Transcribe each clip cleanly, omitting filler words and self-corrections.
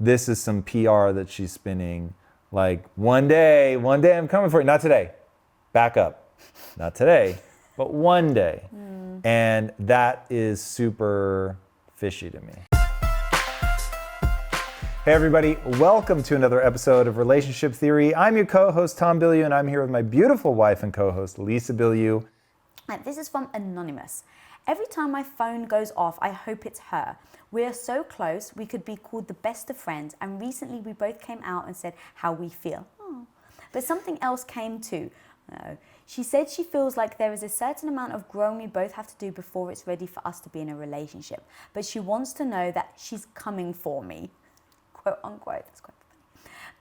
this is some PR that she's spinning. Like, one day I'm coming for you. Not today. Back up. Not today, but one day. And that is super fishy to me. Hey everybody, welcome to another episode of Relationship Theory. I'm your co-host Tom Bilyeu, and I'm here with my beautiful wife and co-host Lisa Bilyeu. This is from Anonymous. Every time my phone goes off, I hope it's her. We are so close, we could be called the best of friends, and recently we both came out and said how we feel. Oh. But something else came too. She said she feels like there is a certain amount of growing we both have to do before it's ready for us to be in a relationship. But she wants to know that she's coming for me. Quote unquote. That's quite funny.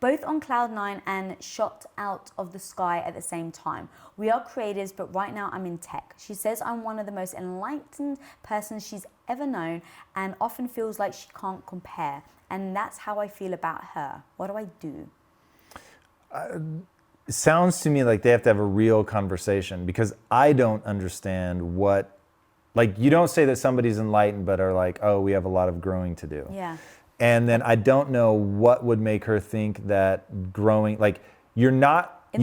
Both on cloud nine and shot out of the sky at the same time. We are creatives, but right now I'm in tech. She says I'm one of the most enlightened persons she's ever known and often feels like she can't compare. And that's how I feel about her. What do I do? It sounds to me like they have to have a real conversation, because I don't understand what, like, you don't say that somebody's enlightened but are like, oh, we have a lot of growing to do. Yeah. And then I don't know what would make her think that growing, like, you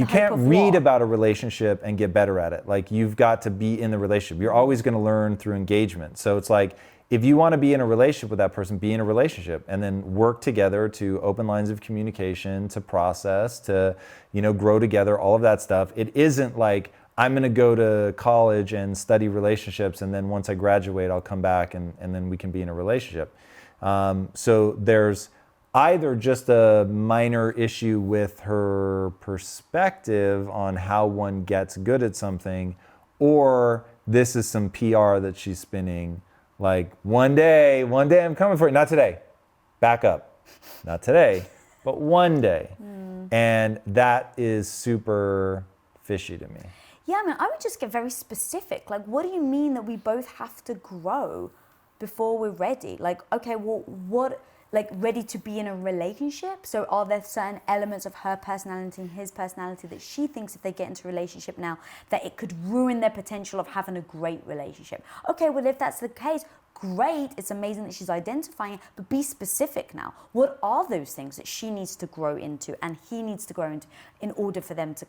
can't read about a relationship and get better at it. Like, you've got to be in the relationship. You're always going to learn through engagement. So it's like, if you want to be in a relationship with that person, be in a relationship and then work together to open lines of communication, to process, to, grow together, all of that stuff. It isn't like, I'm going to go to college and study relationships, and then once I graduate, I'll come back and then we can be in a relationship. So there's either just a minor issue with her perspective on how one gets good at something, or this is some PR that she's spinning. Like, one day I'm coming for you. Not today. Back up. Not today, but one day. And that is super fishy to me. Yeah, I would just get very specific. Like, what do you mean that we both have to grow before we're ready? Like, okay, well, what, like, ready to be in a relationship? So are there certain elements of her personality and his personality that she thinks if they get into a relationship now, that it could ruin their potential of having a great relationship? Okay, well, if that's the case, great. It's amazing that she's identifying it, but be specific now. What are those things that she needs to grow into and he needs to grow into in order for them to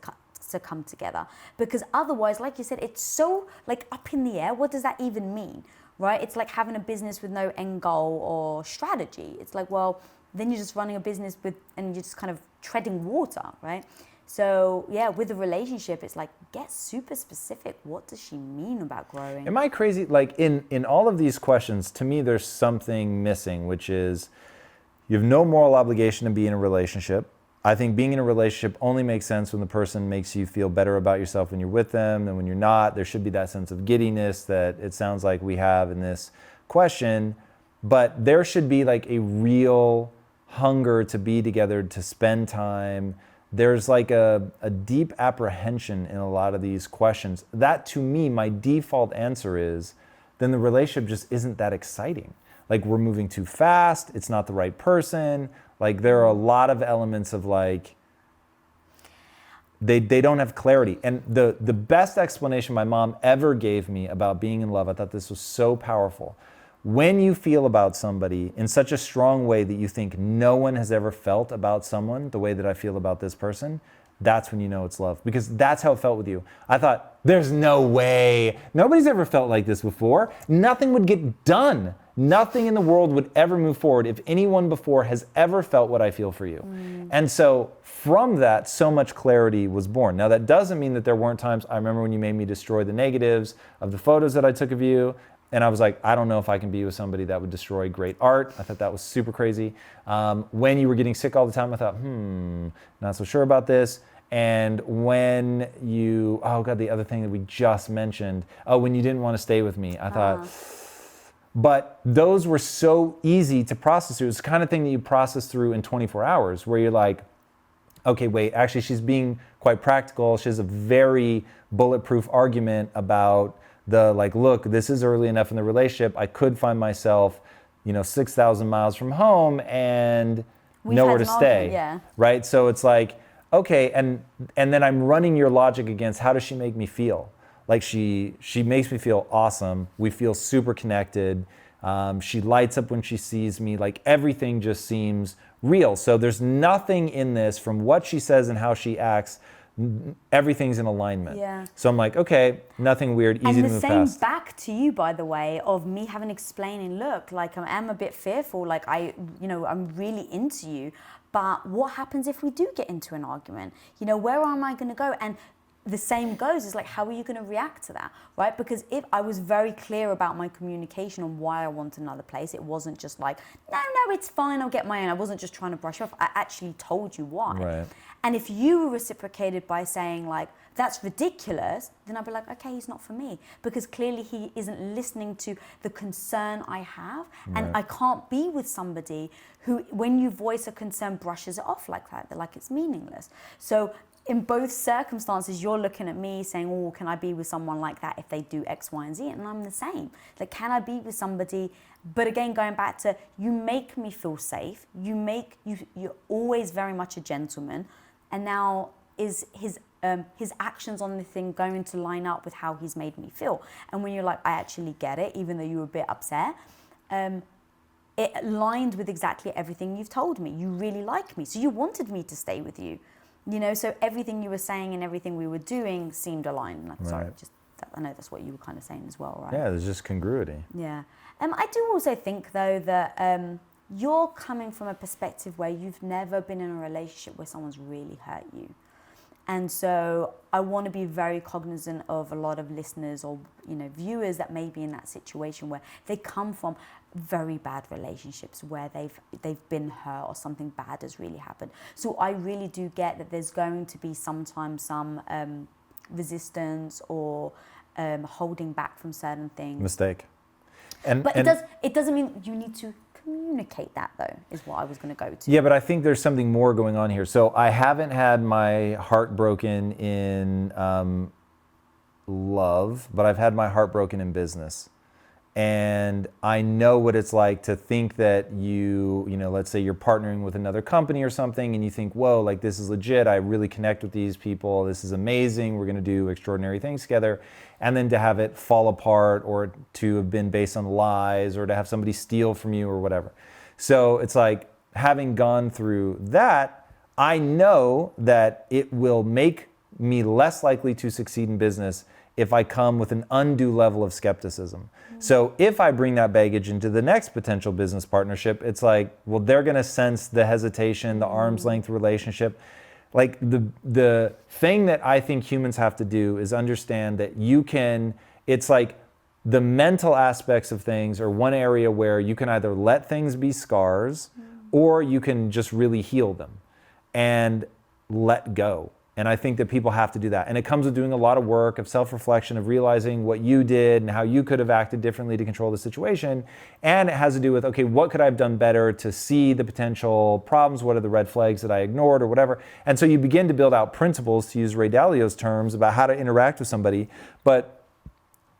come together? Because otherwise, like you said, it's so, like, up in the air. What does that even mean? Right? It's like having a business with no end goal or strategy. It's like, well, then you're just running a business and you're just kind of treading water, right? So yeah, with a relationship, it's like, get super specific. What does she mean about growing? Am I crazy? Like, in all of these questions, to me, there's something missing, which is you have no moral obligation to be in a relationship. I think being in a relationship only makes sense when the person makes you feel better about yourself when you're with them than when you're not. There should be that sense of giddiness that it sounds like we have in this question, but there should be like a real hunger to be together, to spend time. There's like a deep apprehension in a lot of these questions. That, to me, my default answer is, then the relationship just isn't that exciting. Like, we're moving too fast, it's not the right person. Like, there are a lot of elements of, like, they don't have clarity. And the best explanation my mom ever gave me about being in love, I thought this was so powerful. When you feel about somebody in such a strong way that you think no one has ever felt about someone the way that I feel about this person, that's when you know it's love. Because that's how it felt with you. I thought, there's no way. Nobody's ever felt like this before. Nothing would get done. Nothing in the world would ever move forward if anyone before has ever felt what I feel for you. And so from that, so much clarity was born. Now, that doesn't mean that there weren't times, I remember when you made me destroy the negatives of the photos that I took of you. And I was like, I don't know if I can be with somebody that would destroy great art. I thought that was super crazy. When you were getting sick all the time, I thought, not so sure about this. And when you, the other thing that we just mentioned, when you didn't want to stay with me, I thought, but those were so easy to process through. It's the kind of thing that you process through in 24 hours where you're like, okay, wait, actually she's being quite practical. She has a very bulletproof argument about the, like, look, this is early enough in the relationship. I could find myself, 6,000 miles from home and nowhere to stay, right? So it's like, okay, and then I'm running your logic against how does she make me feel? Like, she makes me feel awesome. We feel super connected. She lights up when she sees me. Like everything just seems real. So there's nothing in this from what she says and how she acts. Everything's in alignment. Yeah. So I'm like, okay, nothing weird, easy to move past. And the same back to you, by the way, of me having explaining, look, like I am a bit fearful, like I'm really into you, but what happens if we do get into an argument? Where am I going to go? And the same goes, is like, how are you going to react to that, right? Because if I was very clear about my communication on why I want another place, it wasn't just like, no, it's fine, I'll get my own. I wasn't just trying to brush off. I actually told you why. Right. And if you reciprocated by saying like, that's ridiculous, then I'd be like, okay, he's not for me. Because clearly he isn't listening to the concern I have. Right. And I can't be with somebody who, when you voice a concern, brushes it off like that. They're like, it's meaningless. So in both circumstances, you're looking at me saying, oh, can I be with someone like that if they do X, Y, and Z? And I'm the same. Like, can I be with somebody? But again, going back to, you make me feel safe. You're always very much a gentleman. And now is his actions on the thing going to line up with how he's made me feel? And when you're like, I actually get it, even though you were a bit upset, it aligned with exactly everything you've told me. You really like me. So you wanted me to stay with you. So everything you were saying and everything we were doing seemed aligned. Like, sorry, I know that's what you were kind of saying as well, right? Yeah, there's just congruity. Yeah. I do also think, though, that you're coming from a perspective where you've never been in a relationship where someone's really hurt you. And so I want to be very cognizant of a lot of listeners or, viewers that may be in that situation where they come from very bad relationships where they've been hurt or something bad has really happened. So I really do get that there's going to be sometimes some resistance or holding back from certain things. Mistake. But it doesn't mean you need to communicate that, though, is what I was going to go to. Yeah, but I think there's something more going on here. So I haven't had my heart broken in love, but I've had my heart broken in business. And I know what it's like to think that let's say you're partnering with another company or something, and you think, whoa, like this is legit. I really connect with these people. This is amazing. We're going to do extraordinary things together. And then to have it fall apart, or to have been based on lies, or to have somebody steal from you or whatever. So it's like, having gone through that, I know that it will make me less likely to succeed in business if I come with an undue level of skepticism. So if I bring that baggage into the next potential business partnership, it's like, well, they're going to sense the hesitation, the arm's length relationship. Like the thing that I think humans have to do is understand that it's like the mental aspects of things are one area where you can either let things be scars or you can just really heal them and let go. And I think that people have to do that. And it comes with doing a lot of work of self-reflection, of realizing what you did and how you could have acted differently to control the situation. And it has to do with, okay, what could I have done better to see the potential problems? What are the red flags that I ignored or whatever? And so you begin to build out principles, to use Ray Dalio's terms, about how to interact with somebody. But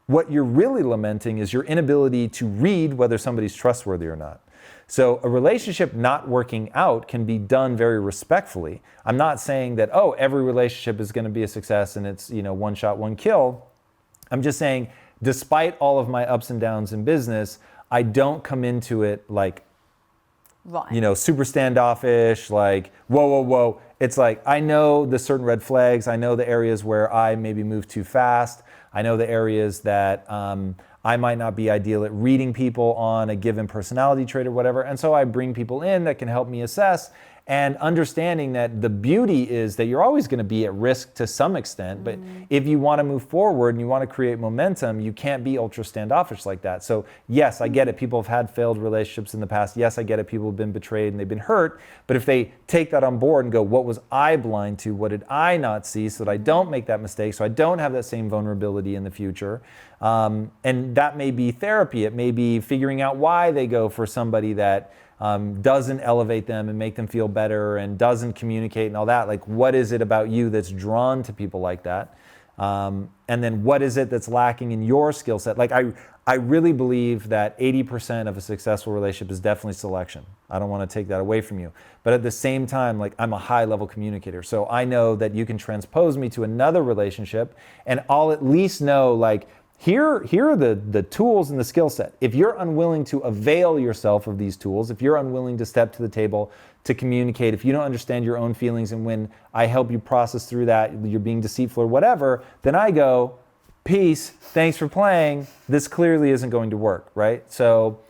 what you're really lamenting is your inability to read whether somebody's trustworthy or not. So a relationship not working out can be done very respectfully. I'm not saying that, every relationship is going to be a success and it's, one shot, one kill. I'm just saying, despite all of my ups and downs in business, I don't come into it like, super standoffish, like, whoa. It's like, I know the certain red flags. I know the areas where I maybe move too fast. I know the areas that I might not be ideal at reading people on a given personality trait or whatever. And so I bring people in that can help me assess, and understanding that the beauty is that you're always going to be at risk to some extent. But if you want to move forward and you want to create momentum, you can't be ultra standoffish like that. So yes, I get it. People have had failed relationships in the past. Yes, I get it. People have been betrayed and they've been hurt. But if they take that on board and go, what was I blind to? What did I not see so that I don't make that mistake, so I don't have that same vulnerability in the future? And that may be therapy. It may be figuring out why they go for somebody that doesn't elevate them and make them feel better and doesn't communicate and all that. Like, what is it about you that's drawn to people like that? And then what is it that's lacking in your skill set? Like, I really believe that 80% of a successful relationship is definitely selection. I don't want to take that away from you. But at the same time, like, I'm a high level communicator. So I know that you can transpose me to another relationship and I'll at least know, like, here are the tools and the skill set. If you're unwilling to avail yourself of these tools, if you're unwilling to step to the table to communicate, if you don't understand your own feelings, and when I help you process through that, you're being deceitful or whatever, then I go, peace, thanks for playing. This clearly isn't going to work, right? So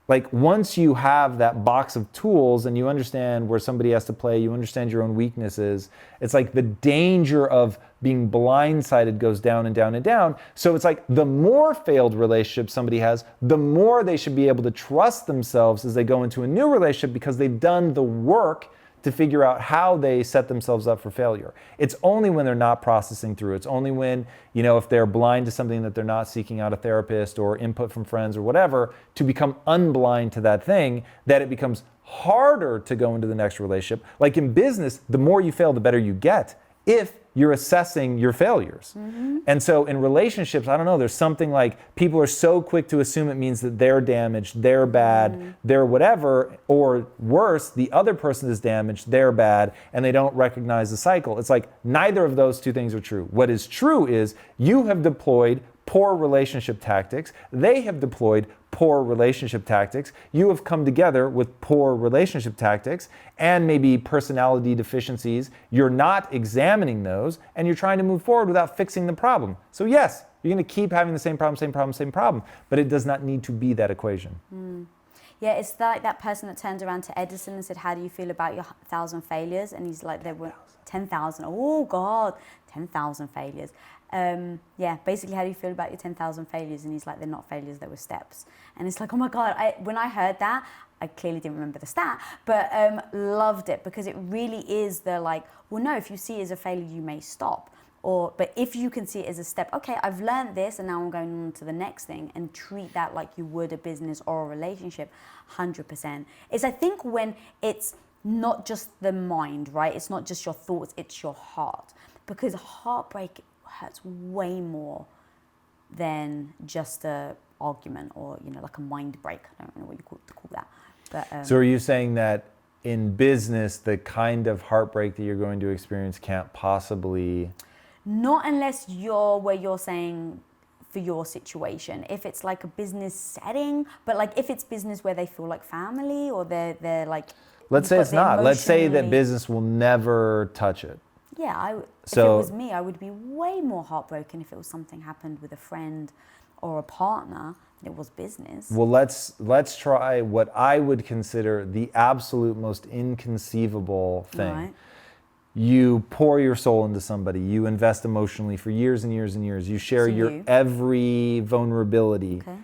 like once you have that box of tools and you understand where somebody has to play, you understand your own weaknesses, it's like the danger of being blindsided goes down and down and down. So it's like the more failed relationship somebody has, the more they should be able to trust themselves as they go into a new relationship because they've done the work to figure out how they set themselves up for failure. It's only when they're not processing through. It's only when, if they're blind to something that they're not seeking out a therapist or input from friends or whatever, to become unblind to that thing, that it becomes harder to go into the next relationship. Like in business, the more you fail, the better you get, if you're assessing your failures. Mm-hmm. And so in relationships, I don't know, there's something like people are so quick to assume it means that they're damaged, they're bad, they're whatever, or worse, the other person is damaged, they're bad, and they don't recognize the cycle. It's like neither of those two things are true. What is true is you have deployed poor relationship tactics, they have deployed poor relationship tactics, you have come together with poor relationship tactics and maybe personality deficiencies, you're not examining those, and you're trying to move forward without fixing the problem. So yes, you're going to keep having the same problem, but it does not need to be that equation. Yeah, it's like that person that turned around to Edison and said, how do you feel about your 1,000 failures? And he's like, there were 10,000. Oh God, 10,000 failures. Basically, how do you feel about your 10,000 failures? And he's like, they're not failures, they were steps. And it's like, oh my God, when I heard that, I clearly didn't remember the stat, but loved it, because it really is the like, well, no, if you see it as a failure, you may stop. But if you can see it as a step, okay, I've learned this and now I'm going on to the next thing, and treat that like you would a business or a relationship, 100%. It's, I think, when it's not just the mind, right? It's not just your thoughts, it's your heart. Because heartbreak hurts way more than just a argument or, like a mind break. I don't know what you call that. But, so are you saying that in business, the kind of heartbreak that you're going to experience can't possibly... Not unless you're saying for your situation. If it's like a business setting, but like if it's business where they feel like family, or they're like... Let's say it's not. Let's say that business will never touch it. Yeah, if it was me, I would be way more heartbroken if it was something happened with a friend or a partner than it was business. Well, let's try what I would consider the absolute most inconceivable thing. Right. You pour your soul into somebody. You invest emotionally for years and years and years. You share every vulnerability. Okay.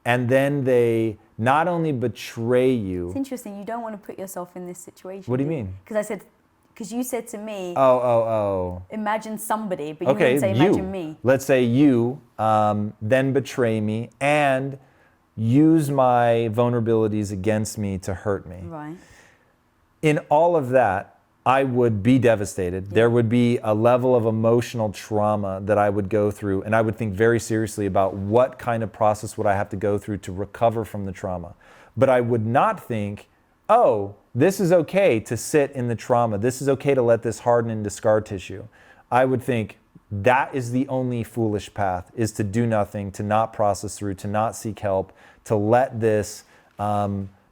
And then they not only betray you... It's interesting. You don't want to put yourself in this situation. What do you mean? Because you said to me... Oh. Imagine somebody, but you didn't say imagine me. Let's say you then betray me and use my vulnerabilities against me to hurt me. Right. In all of that, I would be devastated. Yeah. There would be a level of emotional trauma that I would go through, and I would think very seriously about what kind of process would I have to go through to recover from the trauma. But I would not think, oh, this is okay to sit in the trauma. This is okay to let this harden into scar tissue. I would think that is the only foolish path, is to do nothing, to not process through, to not seek help, to let this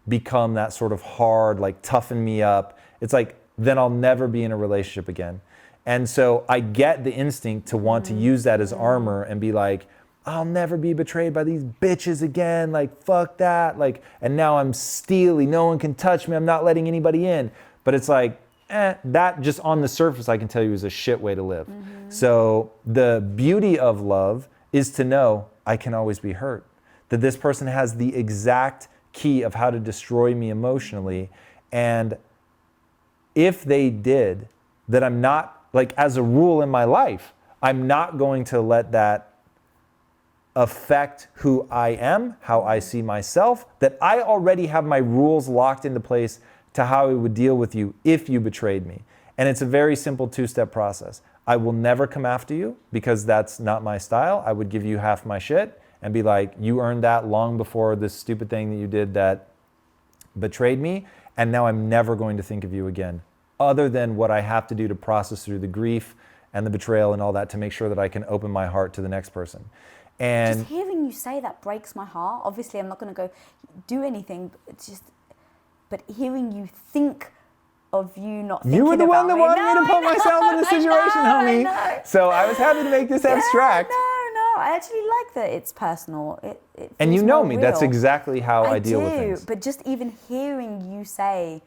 become that sort of hard, like toughen me up. It's like, then I'll never be in a relationship again. And so I get the instinct to want to use that as armor and be like, I'll never be betrayed by these bitches again. Like, fuck that. Like, and now I'm steely. No one can touch me. I'm not letting anybody in. But it's like, that just on the surface, I can tell you, is a shit way to live. Mm-hmm. So the beauty of love is to know I can always be hurt. That this person has the exact key of how to destroy me emotionally. And if they did, that I'm not, like, as a rule in my life, I'm not going to let that affect who I am, how I see myself, that I already have my rules locked into place to how I would deal with you if you betrayed me. And it's a very simple two-step process. I will never come after you because that's not my style. I would give you half my shit and be like, you earned that long before this stupid thing that you did that betrayed me. And now I'm never going to think of you again, other than what I have to do to process through the grief and the betrayal and all that to make sure that I can open my heart to the next person. And just hearing you say that breaks my heart. Obviously, I'm not going to go do anything. But hearing you think of you not thinking you were the one that wanted me to put I myself in a situation, homie. I know. So I was happy to make this abstract. No. I actually like that it's personal. It And you feels know more me. real. That's exactly how I deal do, with things. but just even hearing you say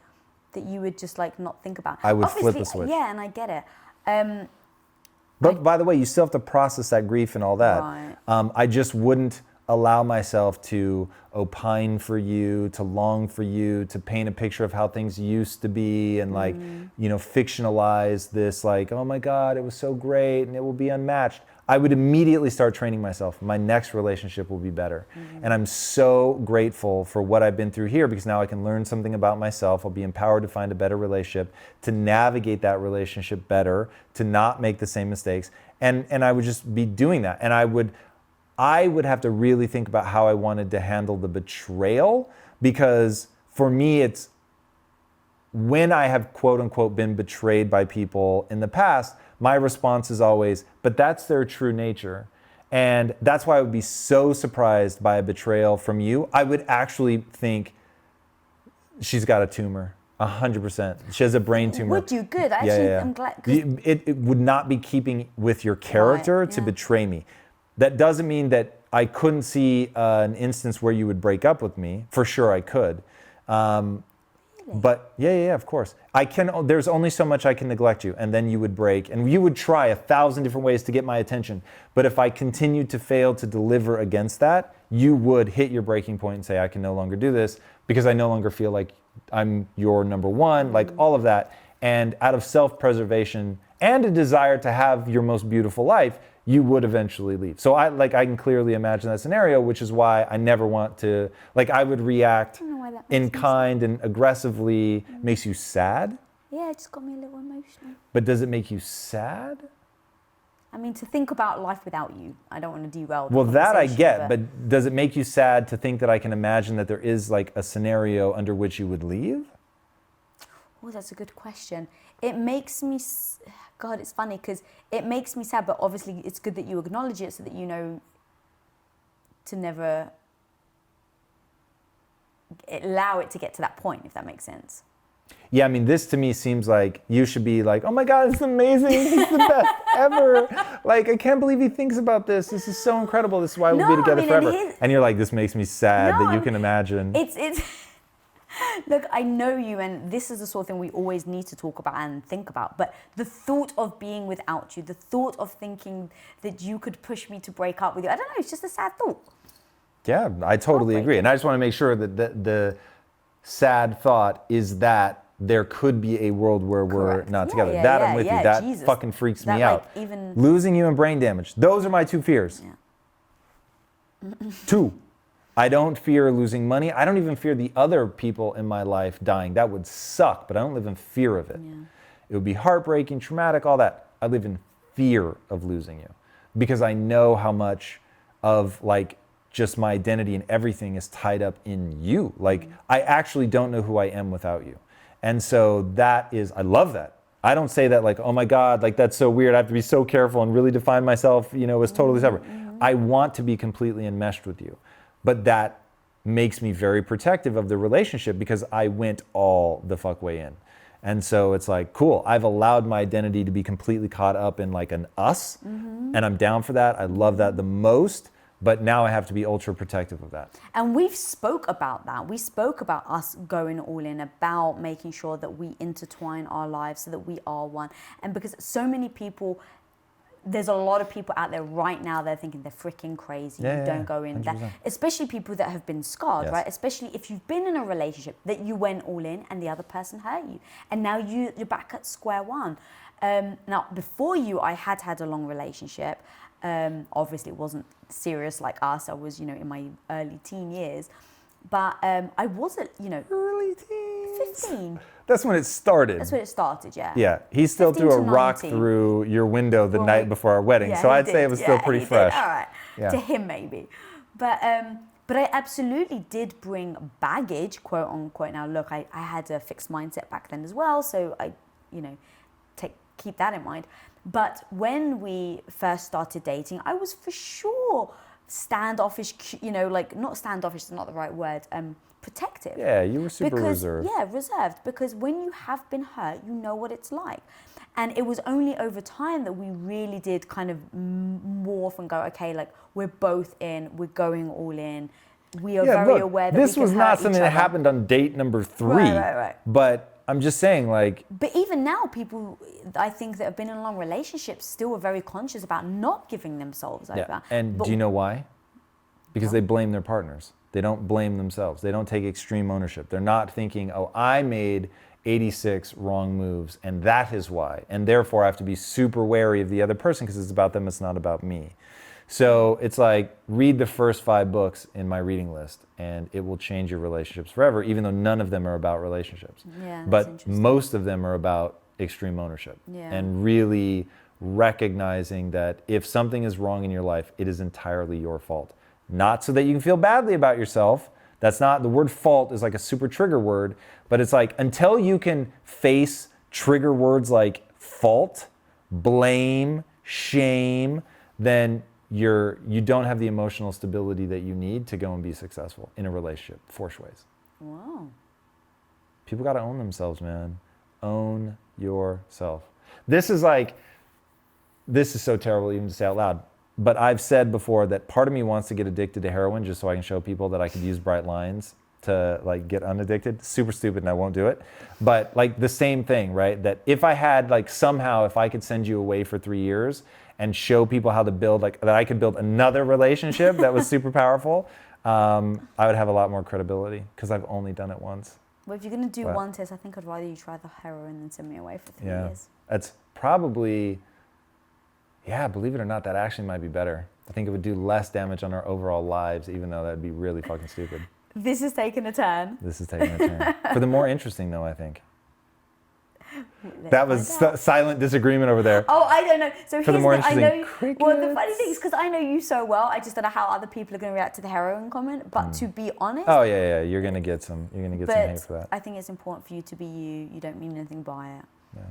that you would just like not think about. I would flip Obviously, the switch. Yeah, and I get it. But by the way, you still have to process that grief and all that. Right. I just wouldn't allow myself to opine for you, to long for you, to paint a picture of how things used to be and like, fictionalize this like, oh my God, it was so great and it will be unmatched. I would immediately start training myself. My next relationship will be better. And I'm so grateful for what I've been through here because now I can learn something about myself. I'll be empowered to find a better relationship, to navigate that relationship better, to not make the same mistakes. And I would just be doing that. And I would have to really think about how I wanted to handle the betrayal because for me, it's when I have quote unquote been betrayed by people in the past, my response is always, but that's their true nature. And that's why I would be so surprised by a betrayal from you. I would actually think she's got a tumor, 100%. She has a brain tumor. Would you? Good. Actually, I'm glad. It would not be keeping with your character to betray me. That doesn't mean that I couldn't see an instance where you would break up with me. For sure I could. But yeah, of course. There's only so much I can neglect you, and then you would break, and you would try 1,000 different ways to get my attention. But if I continued to fail to deliver against that, you would hit your breaking point and say, I can no longer do this because I no longer feel like I'm your number one, like all of that. And out of self-preservation and a desire to have your most beautiful life, you would eventually leave. So I can clearly imagine that scenario, which is why I never want to, I would react in kind and aggressively. Makes you sad? Yeah, it just got me a little emotional. But does it make you sad? I mean, to think about life without you. I don't want to derail the Well, that I conversation, get, but does it make you sad to think that I can imagine that there is a scenario under which you would leave? Oh, that's a good question. It makes me, God, it's funny because it makes me sad, but obviously it's good that you acknowledge it so that you know to never allow it to get to that point, if that makes sense. Yeah, I mean, this to me seems like you should be like, oh my God, it's amazing. He's the best ever. I can't believe he thinks about this. This is so incredible. This is why we'll be together forever. And you're like, this makes me sad that you can imagine. It's look, I know you, and this is the sort of thing we always need to talk about and think about, but the thought of being without you, the thought of thinking that you could push me to break up with you, I don't know, it's just a sad thought. Yeah, I totally agree. And I just want to make sure that the sad thought is that there could be a world where we're not together. I'm with you. That Jesus. Fucking freaks me out. Losing you and brain damage. Those are my two fears. Yeah. Two. I don't fear losing money. I don't even fear the other people in my life dying. That would suck, but I don't live in fear of it. Yeah. It would be heartbreaking, traumatic, all that. I live in fear of losing you because I know how much of just my identity and everything is tied up in you. I actually don't know who I am without you. And so I love that. I don't say that oh my God, that's so weird. I have to be so careful and really define myself, as totally separate. I want to be completely enmeshed with you. But that makes me very protective of the relationship because I went all the fuck way in. And so it's cool, I've allowed my identity to be completely caught up in an us. And I'm down for that. I love that the most. But now I have to be ultra protective of that. And we've spoke about that. We spoke about us going all in, about making sure that we intertwine our lives so that we are one. And because so many people, there's a lot of people out there right now, they're thinking they're freaking crazy. You don't go in that. Especially people that have been scarred, right? Especially if you've been in a relationship that you went all in and the other person hurt you. And now you're back at square one. Now, before you, I had a long relationship. Obviously, it wasn't serious like us. I was, in my early teen years. But I wasn't, Early teens? 15. That's when it started. That's when it started, yeah. Yeah, he still threw a rock through your window the night before our wedding. So I'd say it was still pretty fresh. All right, to him maybe. But I absolutely did bring baggage, quote unquote. Now, look, I had a fixed mindset back then as well. So I, keep that in mind. But when we first started dating, I was for sure standoffish, like not standoffish is not the right word, protective. Yeah, you were super reserved. Yeah, reserved. Because when you have been hurt, you know what it's like. And it was only over time that we really did kind of morph and go, okay, like we're both in, we're going all in. We are very aware that this we was can not hurt something each that other. happened on date number 3. Right. But I'm just saying, like. But even now, people, I think, that have been in long relationships still are very conscious about not giving themselves over. Yeah. And do you know why? Because they blame their partners. They don't blame themselves. They don't take extreme ownership. They're not thinking, oh, I made 86 wrong moves, and that is why. And therefore, I have to be super wary of the other person because it's about them, it's not about me. So it's like, read the first 5 books in my reading list, and it will change your relationships forever, even though none of them are about relationships. Yeah, that's but interesting. most of them are about extreme ownership. Yeah. And really recognizing that if something is wrong in your life, it is entirely your fault. Not so that you can feel badly about yourself. That's not, the word fault is like a super trigger word, but it's like, until you can face trigger words like fault, blame, shame, then you don't have the emotional stability that you need to go and be successful in a relationship, 4 ways. Wow. People got to own themselves, man. Own yourself. This is so terrible even to say out loud. But I've said before that part of me wants to get addicted to heroin just so I can show people that I could use bright lines to like get unaddicted. Super stupid, and I won't do it. But like the same thing, right? That if I had like somehow, if I could send you away for 3 years and show people how to build, like that I could build another relationship that was super powerful, I would have a lot more credibility because I've only done it once. Well, if you're going to do one test, I think I'd rather you try the heroin than send me away for 3 years. That's probably, believe it or not, that actually might be better. I think it would do less damage on our overall lives, even though that'd be really fucking stupid. This is taking a turn. This is taking a turn. For the more interesting, though, I think. That was silent disagreement over there. Oh, I don't know. So For the more interesting well, the funny thing is, because I know you so well, I just don't know how other people are going to react to the heroin comment. But to be honest, oh yeah, you're gonna get some hate for that. I think it's important for you to be you. You don't mean anything by it. Yeah.